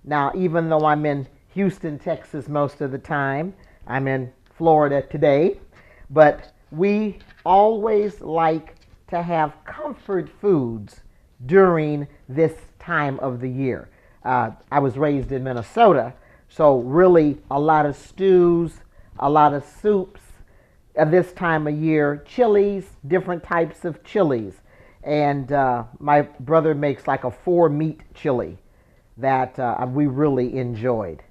Now, even though I'm in Houston, Texas most of the time, I'm in Florida today, but we always like to have comfort foods during this time of the year. I was raised in Minnesota, so really a lot of stews, a lot of soups at this time of year, chilies, different types of chilies. And my brother makes like a 4-meat chili that we really enjoyed.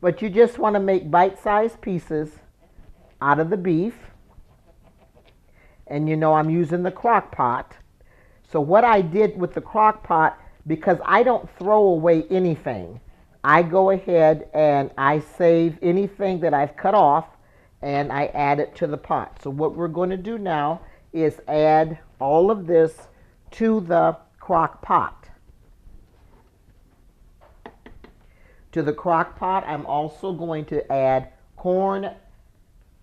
But you just want to make bite-sized pieces out of the beef. And you know I'm using the crock pot. So what I did with the crock pot, because I don't throw away anything, I go ahead and I save anything that I've cut off and I add it to the pot. So what we're going to do now is add all of this to the crock pot. To the crock pot, I'm also going to add corn.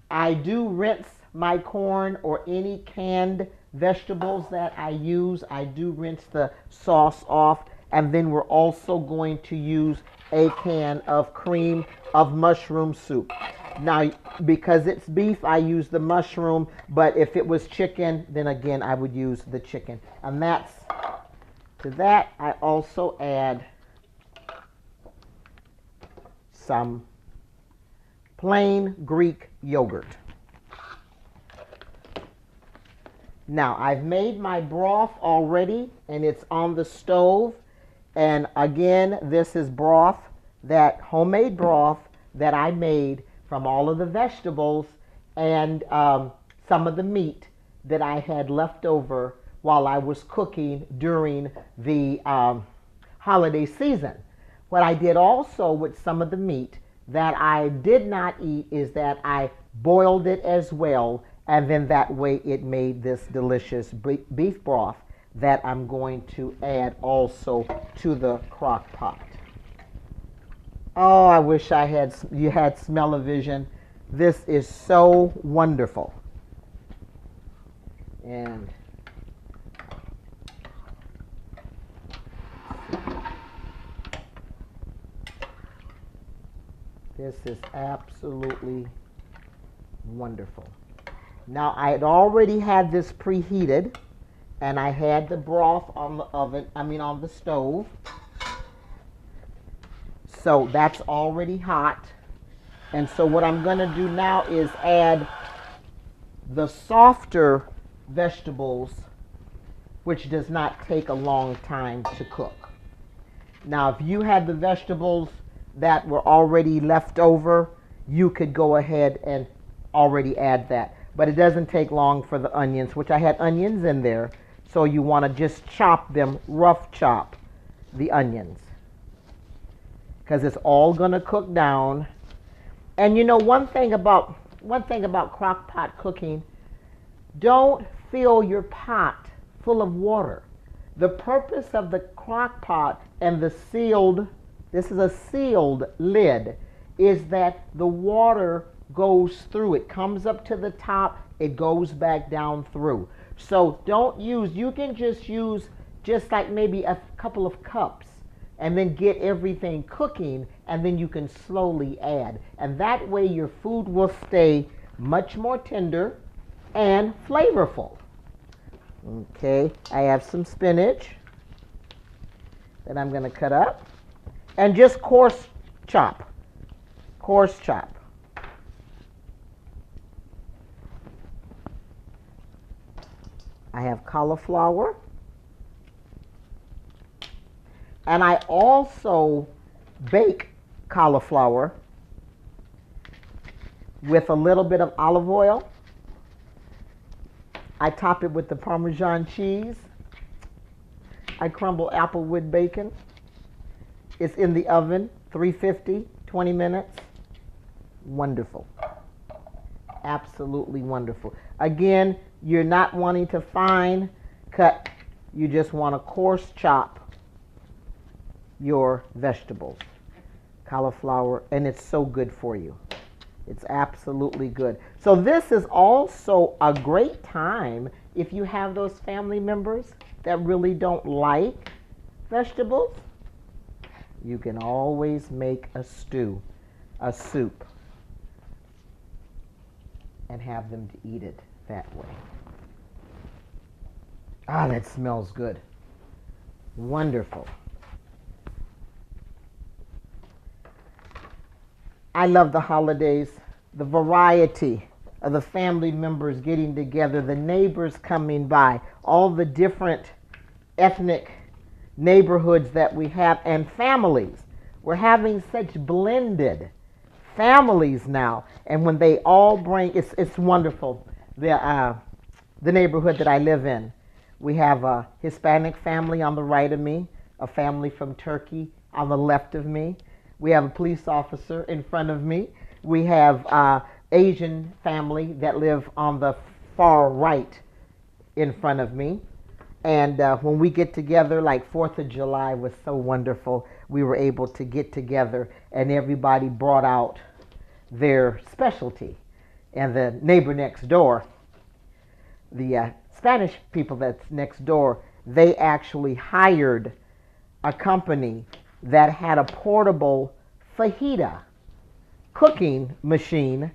I do rinse my corn or any canned vegetables that I use. I do rinse the sauce off, and then we're also going to use a can of cream of mushroom soup. Now, because it's beef, I use the mushroom, but if it was chicken, then again, I would use the chicken. And to that, I also add some plain Greek yogurt. Now, I've made my broth already, and it's on the stove. And again, this is broth, that homemade broth that I made from all of the vegetables and some of the meat that I had left over while I was cooking during the holiday season. What I did also with some of the meat that I did not eat is that I boiled it as well, and then that way it made this delicious beef broth that I'm going to add also to the crock pot. Oh, I wish you had smell-o-vision. This is so wonderful. And this is absolutely wonderful. Now, I had already had this preheated, and I had the broth on the on the stove. So that's already hot. And so what I'm going to do now is add the softer vegetables, which does not take a long time to cook. Now, if you had the vegetables that were already left over, you could go ahead and already add that. But it doesn't take long for the onions, which I had onions in there. So you want to just chop them, rough chop the onions, because it's all going to cook down. And you know, one thing about crock pot cooking, don't fill your pot full of water. The purpose of the crock pot and the sealed, this is a sealed lid, is that the water goes through. It comes up to the top, it goes back down through. So don't use, you can just use just like maybe a couple of cups and then get everything cooking, and then you can slowly add. And that way your food will stay much more tender and flavorful. Okay, I have some spinach that I'm going to cut up and just coarse chop. Coarse chop. I have cauliflower. And I also bake cauliflower with a little bit of olive oil. I top it with the Parmesan cheese. I crumble applewood bacon. It's in the oven, 350, 20 minutes. Wonderful. Absolutely wonderful. Again, you're not wanting to fine cut. You just want to coarse chop your vegetables, cauliflower, and it's so good for you. It's absolutely good. So this is also a great time if you have those family members that really don't like vegetables. You can always make a stew, a soup, and have them to eat it that way. Ah, that smells good. Wonderful. I love the holidays, the variety of the family members getting together, the neighbors coming by, all the different ethnic neighborhoods that we have, and families. We're having such blended families now, and when they all bring, it's wonderful. The neighborhood that I live in, we have a Hispanic family on the right of me, a family from Turkey on the left of me. We have a police officer in front of me. We have Asian family that live on the far right in front of me. And when we get together, like 4th of July was so wonderful. We were able to get together and everybody brought out their specialty. And the neighbor next door, the Spanish people that's next door, they actually hired a company that had a portable fajita cooking machine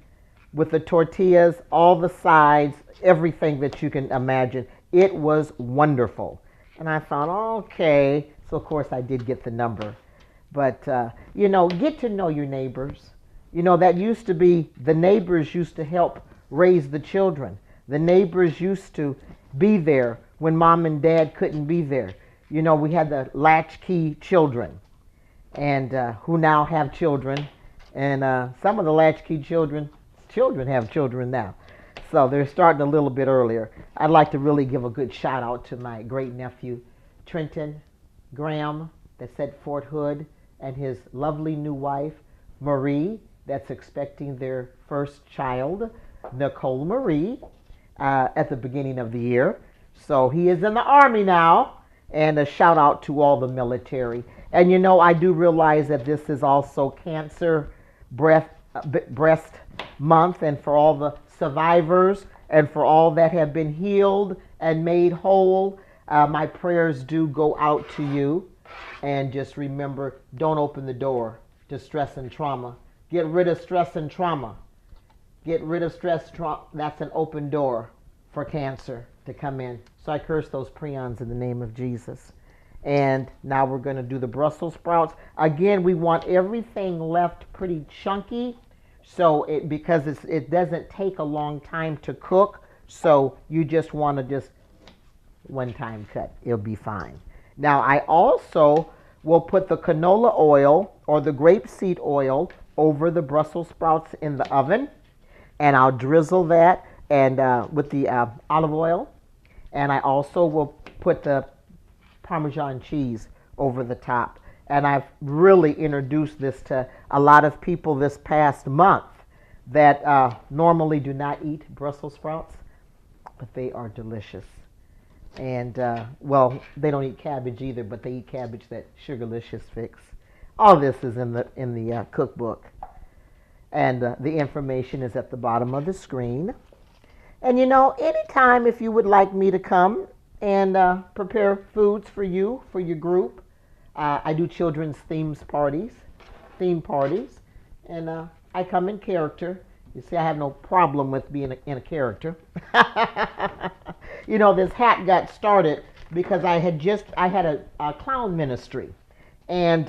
with the tortillas, all the sides, everything that you can imagine. It was wonderful. And I thought, okay. So, of course, I did get the number. But, get to know your neighbors. That used to be, the neighbors used to help raise the children. The neighbors used to be there when mom and dad couldn't be there. We had the latchkey children and who now have children. And some of the latchkey children have children now. So they're starting a little bit earlier. I'd like to really give a good shout out to my great nephew, Trenton Graham, that's at Fort Hood, and his lovely new wife, Marie, that's expecting their first child, Nicole Marie, at the beginning of the year. So he is in the Army now. And a shout out to all the military. And I do realize that this is also Cancer Breast Month, and for all the survivors and for all that have been healed and made whole, my prayers do go out to you. And just remember, don't open the door to stress and trauma. Get rid of stress and trauma. Get rid of stress, trauma. That's an open door for cancer to come in. So I curse those prions in the name of Jesus. And now we're going to do the Brussels sprouts. Again, we want everything left pretty chunky, so because it doesn't take a long time to cook. So you just want to just one-time cut. It'll be fine. Now I also will put the canola oil or the grapeseed oil over the Brussels sprouts in the oven, and I'll drizzle that and with the olive oil. And I also will put the Parmesan cheese over the top. And I've really introduced this to a lot of people this past month that normally do not eat Brussels sprouts, but they are delicious. And, they don't eat cabbage either, but they eat cabbage that Sugarlious fix. All this is in the cookbook. And the information is at the bottom of the screen. And anytime if you would like me to come and prepare foods for you, for your group, I do children's theme parties, and I come in character. You see, I have no problem with being in a character. This hat got started because I had a clown ministry, and